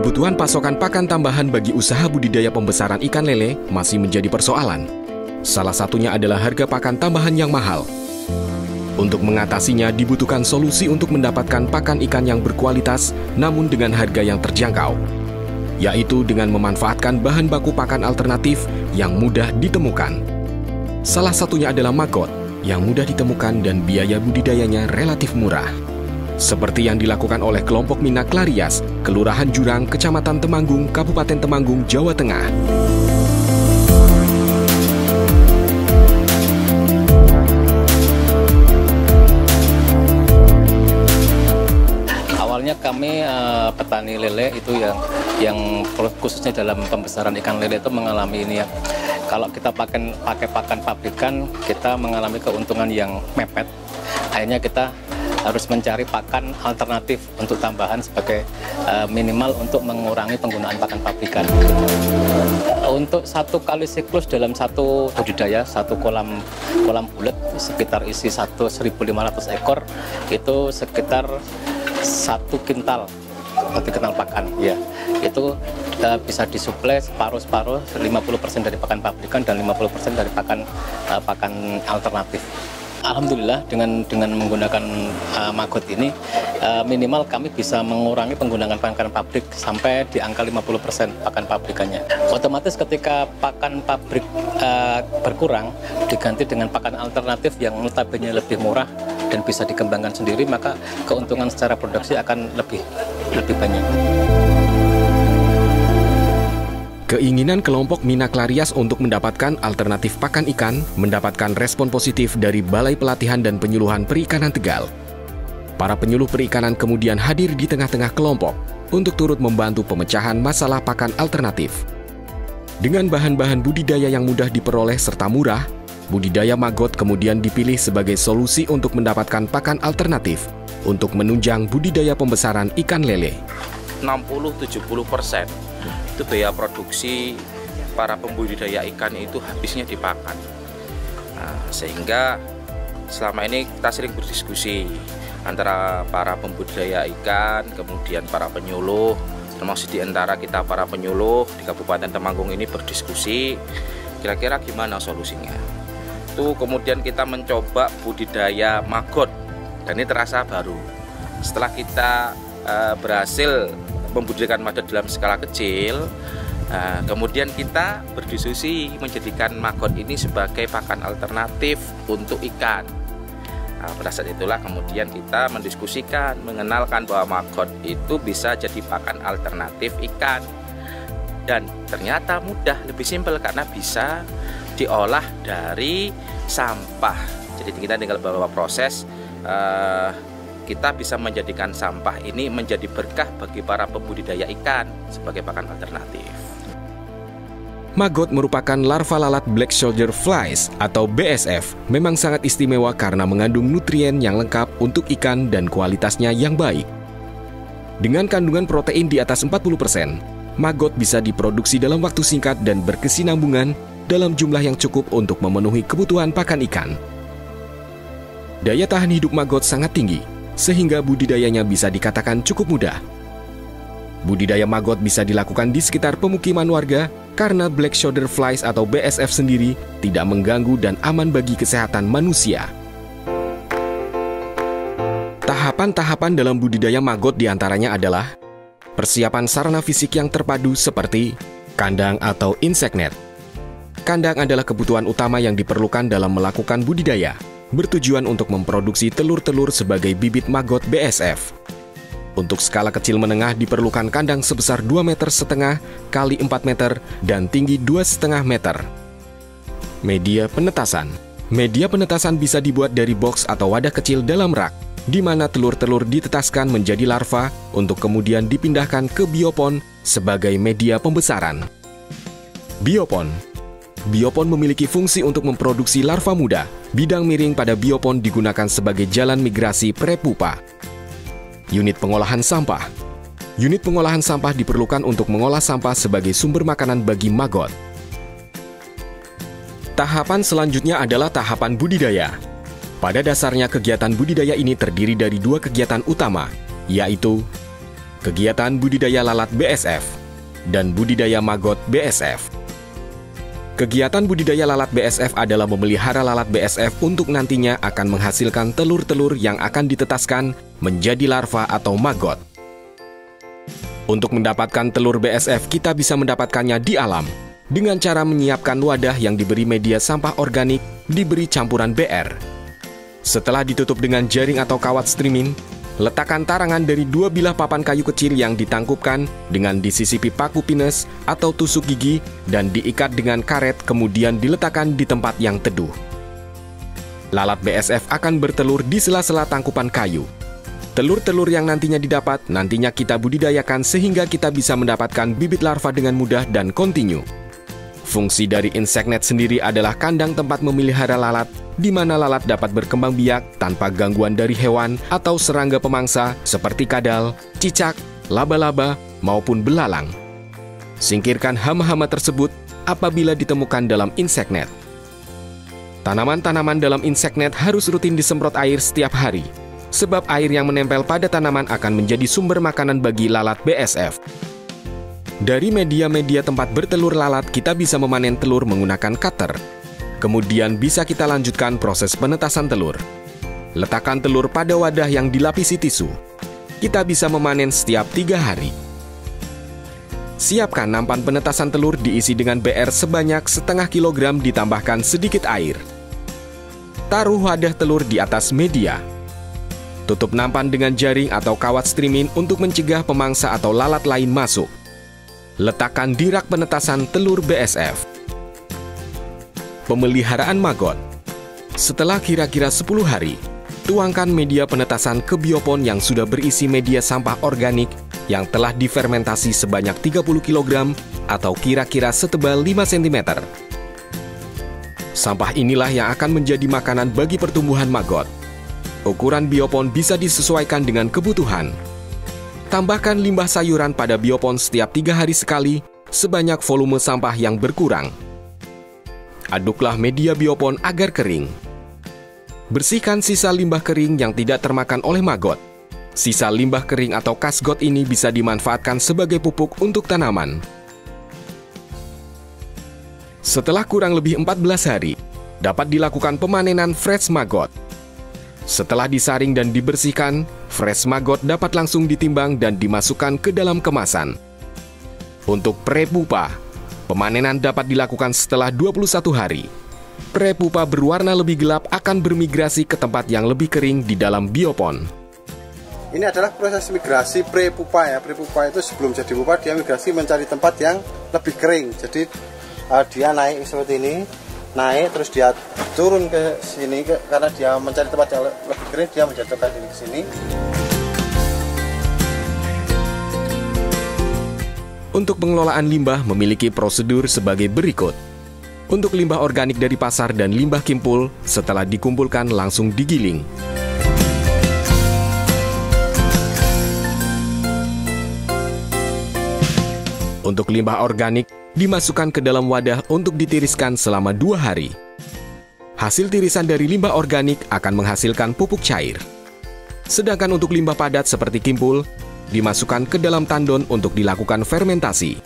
kebutuhan pasokan pakan tambahan bagi usaha budidaya pembesaran ikan lele masih menjadi persoalan. Salah satunya adalah harga pakan tambahan yang mahal. Untuk mengatasinya dibutuhkan solusi untuk mendapatkan pakan ikan yang berkualitas namun dengan harga yang terjangkau, yaitu dengan memanfaatkan bahan baku pakan alternatif yang mudah ditemukan. Salah satunya adalah maggot yang mudah ditemukan dan biaya budidayanya relatif murah. Seperti yang dilakukan oleh kelompok Mina Klarias, Kelurahan Jurang, Kecamatan Temanggung, Kabupaten Temanggung, Jawa Tengah. Awalnya kami petani lele itu yang khususnya dalam pembesaran ikan lele itu mengalami ini ya. Kalau kita pakai pakan pabrikan, kita mengalami keuntungan yang mepet. Akhirnya kita harus mencari pakan alternatif untuk tambahan sebagai minimal untuk mengurangi penggunaan pakan pabrikan. Untuk satu kali siklus dalam satu budidaya, satu kolam bulat sekitar isi 1.500 ekor itu sekitar 1 kintal pakan ya. Itu bisa disuplai separuh 50% dari pakan pabrikan dan 50% dari pakan alternatif. Alhamdulillah dengan menggunakan maggot ini minimal kami bisa mengurangi penggunaan pakan pabrik sampai di angka 50% pakan pabrikannya. Otomatis ketika pakan pabrik berkurang diganti dengan pakan alternatif yang notabene lebih murah dan bisa dikembangkan sendiri, maka keuntungan secara produksi akan lebih banyak. Keinginan kelompok Mina Klarias untuk mendapatkan alternatif pakan ikan mendapatkan respon positif dari Balai Pelatihan dan Penyuluhan Perikanan Tegal. Para penyuluh perikanan kemudian hadir di tengah-tengah kelompok untuk turut membantu pemecahan masalah pakan alternatif. Dengan bahan-bahan budidaya yang mudah diperoleh serta murah, budidaya maggot kemudian dipilih sebagai solusi untuk mendapatkan pakan alternatif untuk menunjang budidaya pembesaran ikan lele. 60-70% itu biaya produksi para pembudidaya ikan itu habisnya di pakan. Sehingga selama ini kita sering berdiskusi antara para pembudidaya ikan, kemudian para penyuluh, termasuk di antara kita para penyuluh di Kabupaten Temanggung ini berdiskusi kira-kira gimana solusinya. Itu kemudian kita mencoba budidaya maggot dan ini terasa baru. Setelah kita berhasil membudidayakan maggot dalam skala kecil, kemudian kita berdiskusi menjadikan maggot ini sebagai pakan alternatif untuk ikan. Pada saat itulah kemudian kita mendiskusikan, mengenalkan bahwa maggot itu bisa jadi pakan alternatif ikan. Dan ternyata mudah, lebih simpel karena bisa diolah dari sampah. Jadi kita tinggal bawa proses, kita bisa menjadikan sampah ini menjadi berkah bagi para pembudidaya ikan sebagai pakan alternatif. Maggot merupakan larva lalat Black Soldier Flies atau BSF, memang sangat istimewa karena mengandung nutrien yang lengkap untuk ikan dan kualitasnya yang baik. Dengan kandungan protein di atas 40%, maggot bisa diproduksi dalam waktu singkat dan berkesinambungan dalam jumlah yang cukup untuk memenuhi kebutuhan pakan ikan. Daya tahan hidup maggot sangat tinggi, sehingga budidayanya bisa dikatakan cukup mudah. Budidaya maggot bisa dilakukan di sekitar pemukiman warga karena Black Soldier Flies atau BSF sendiri tidak mengganggu dan aman bagi kesehatan manusia. Tahapan-tahapan dalam budidaya maggot diantaranya adalah persiapan sarana fisik yang terpadu seperti kandang atau insect net. Kandang adalah kebutuhan utama yang diperlukan dalam melakukan budidaya, bertujuan untuk memproduksi telur-telur sebagai bibit maggot BSF. Untuk skala kecil menengah diperlukan kandang sebesar 2,5 meter kali 4 meter dan tinggi 2,5 meter. Media penetasan. Media penetasan bisa dibuat dari box atau wadah kecil dalam rak, di mana telur-telur ditetaskan menjadi larva untuk kemudian dipindahkan ke biopon sebagai media pembesaran. Biopon. Biopon memiliki fungsi untuk memproduksi larva muda. Bidang miring pada biopon digunakan sebagai jalan migrasi prepupa. Unit pengolahan sampah. Unit pengolahan sampah diperlukan untuk mengolah sampah sebagai sumber makanan bagi maggot. Tahapan selanjutnya adalah tahapan budidaya. Pada dasarnya kegiatan budidaya ini terdiri dari 2 kegiatan utama, yaitu kegiatan budidaya lalat BSF, dan budidaya maggot BSF. Kegiatan budidaya lalat BSF adalah memelihara lalat BSF untuk nantinya akan menghasilkan telur-telur yang akan ditetaskan menjadi larva atau maggot. Untuk mendapatkan telur BSF, kita bisa mendapatkannya di alam dengan cara menyiapkan wadah yang diberi media sampah organik, diberi campuran BR. Setelah ditutup dengan jaring atau kawat streaming, letakkan tarangan dari 2 bilah papan kayu kecil yang ditangkupkan dengan disisipi paku pinus atau tusuk gigi dan diikat dengan karet, kemudian diletakkan di tempat yang teduh. Lalat BSF akan bertelur di sela-sela tangkupan kayu. Telur-telur yang nantinya didapat, nantinya kita budidayakan sehingga kita bisa mendapatkan bibit larva dengan mudah dan kontinu. Fungsi dari InsectNet sendiri adalah kandang tempat memelihara lalat, di mana lalat dapat berkembang biak tanpa gangguan dari hewan atau serangga pemangsa seperti kadal, cicak, laba-laba, maupun belalang. Singkirkan hama-hama tersebut apabila ditemukan dalam InsectNet. Tanaman-tanaman dalam InsectNet harus rutin disemprot air setiap hari, sebab air yang menempel pada tanaman akan menjadi sumber makanan bagi lalat BSF. Dari media-media tempat bertelur lalat, kita bisa memanen telur menggunakan cutter. Kemudian bisa kita lanjutkan proses penetasan telur. Letakkan telur pada wadah yang dilapisi tisu. Kita bisa memanen setiap 3 hari. Siapkan nampan penetasan telur diisi dengan BR sebanyak setengah kilogram ditambahkan sedikit air. Taruh wadah telur di atas media. Tutup nampan dengan jaring atau kawat streaming untuk mencegah pemangsa atau lalat lain masuk. Letakkan di rak penetasan telur BSF. Pemeliharaan maggot. Setelah kira-kira 10 hari, tuangkan media penetasan ke biopon yang sudah berisi media sampah organik yang telah difermentasi sebanyak 30 kg atau kira-kira setebal 5 cm. Sampah inilah yang akan menjadi makanan bagi pertumbuhan maggot. Ukuran biopon bisa disesuaikan dengan kebutuhan. Tambahkan limbah sayuran pada biopon setiap 3 hari sekali, sebanyak volume sampah yang berkurang. Aduklah media biopon agar kering. Bersihkan sisa limbah kering yang tidak termakan oleh maggot. Sisa limbah kering atau kasgot ini bisa dimanfaatkan sebagai pupuk untuk tanaman. Setelah kurang lebih 14 hari, dapat dilakukan pemanenan fresh maggot. Setelah disaring dan dibersihkan, fresh maggot dapat langsung ditimbang dan dimasukkan ke dalam kemasan. Untuk prepupa, pemanenan dapat dilakukan setelah 21 hari. Prepupa berwarna lebih gelap akan bermigrasi ke tempat yang lebih kering di dalam biopon. Ini adalah proses migrasi prepupa ya. Prepupa itu sebelum jadi pupa dia migrasi mencari tempat yang lebih kering. Jadi dia naik seperti ini. Naik terus dia turun ke sini karena dia mencari tempat yang lebih kering, dia menjatuhkan diri ke sini. Untuk pengelolaan limbah memiliki prosedur sebagai berikut. Untuk limbah organik dari pasar dan limbah kimpul, setelah dikumpulkan langsung digiling. Untuk limbah organik, dimasukkan ke dalam wadah untuk ditiriskan selama 2 hari. Hasil tirisan dari limbah organik akan menghasilkan pupuk cair. Sedangkan untuk limbah padat seperti kimpul, dimasukkan ke dalam tandon untuk dilakukan fermentasi.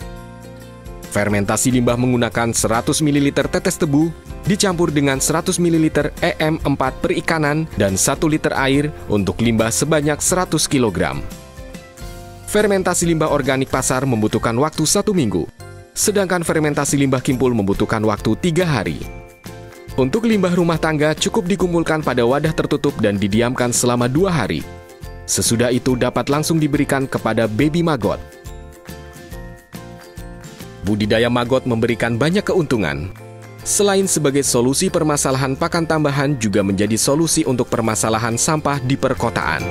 Fermentasi limbah menggunakan 100 ml tetes tebu, dicampur dengan 100 ml EM4 perikanan dan 1 liter air untuk limbah sebanyak 100 kg. Fermentasi limbah organik pasar membutuhkan waktu 1 minggu. Sedangkan fermentasi limbah kimpul membutuhkan waktu 3 hari. Untuk limbah rumah tangga cukup dikumpulkan pada wadah tertutup dan didiamkan selama 2 hari. Sesudah itu dapat langsung diberikan kepada baby maggot. Budidaya maggot memberikan banyak keuntungan. Selain sebagai solusi permasalahan pakan tambahan, juga menjadi solusi untuk permasalahan sampah di perkotaan.